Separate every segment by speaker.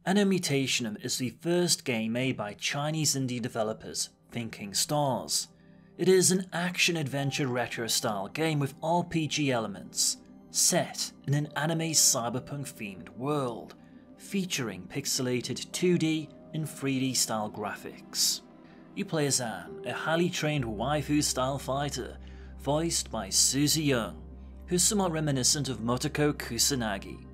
Speaker 1: ANNO Mutationem is the first game made by Chinese indie developers Thinking Stars. It is an action-adventure retro-style game with RPG elements, set in an anime cyberpunk-themed world, featuring pixelated 2D and 3D style graphics. You play as Anne, a highly trained waifu-style fighter, voiced by Suzy Young, who's somewhat reminiscent of Motoko Kusanagi.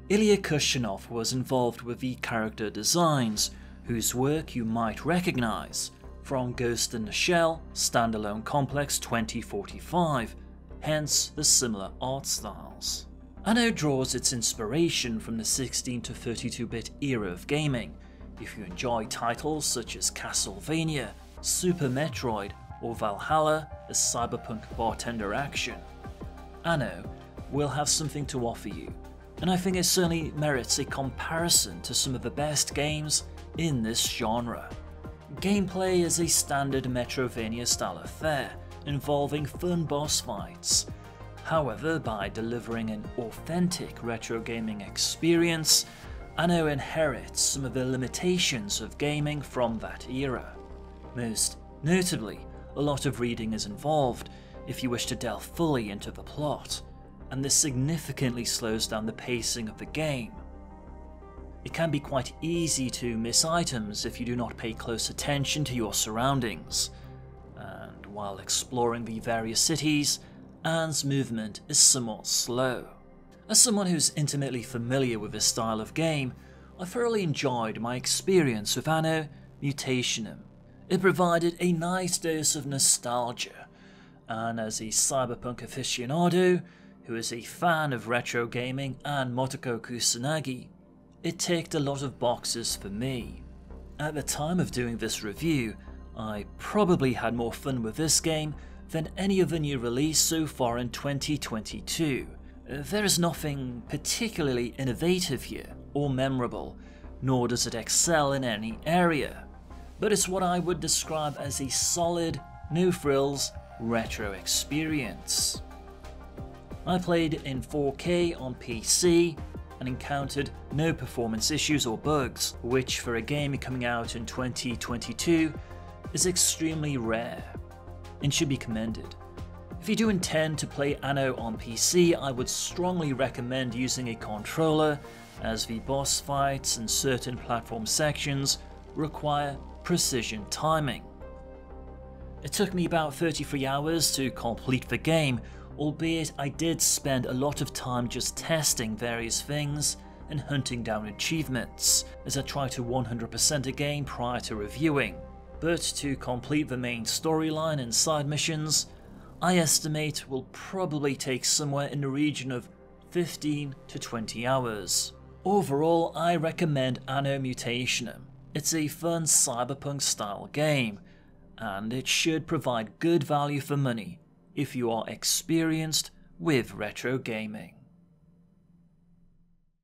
Speaker 1: Ilya Kushanov was involved with the character designs, whose work you might recognize from Ghost in the Shell Standalone Complex 2045, hence the similar art styles. ANNO draws its inspiration from the 16 to 32-bit era of gaming. If you enjoy titles such as Castlevania, Super Metroid, or Valhalla, a cyberpunk bartender action, ANNO will have something to offer you, and I think it certainly merits a comparison to some of the best games in this genre. Gameplay is a standard Metrovania style affair, involving fun boss fights. However, by delivering an authentic retro gaming experience, ANNO inherits some of the limitations of gaming from that era. Most notably, a lot of reading is involved if you wish to delve fully into the plot, and this significantly slows down the pacing of the game. It can be quite easy to miss items if you do not pay close attention to your surroundings, and while exploring the various cities, Anne's movement is somewhat slow. As someone who's intimately familiar with this style of game, I thoroughly enjoyed my experience with ANNO Mutationem. It provided a nice dose of nostalgia, and as a cyberpunk aficionado who is a fan of retro gaming and Motoko Kusanagi, it ticked a lot of boxes for me. At the time of doing this review, I probably had more fun with this game than any other new release so far in 2022. There is nothing particularly innovative here or memorable, nor does it excel in any area, but it's what I would describe as a solid, no-frills retro experience. I played in 4K on PC and encountered no performance issues or bugs, which for a game coming out in 2022 is extremely rare and should be commended. If you do intend to play ANNO on PC, I would strongly recommend using a controller, as the boss fights and certain platform sections require precision timing. It took me about 33 hours to complete the game, albeit I did spend a lot of time just testing various things and hunting down achievements, as I tried to 100% a game prior to reviewing. But to complete the main storyline and side missions, I estimate will probably take somewhere in the region of 15 to 20 hours. Overall, I recommend ANNO Mutationem. It's a fun cyberpunk style game, and it should provide good value for money if you are experienced with retro gaming.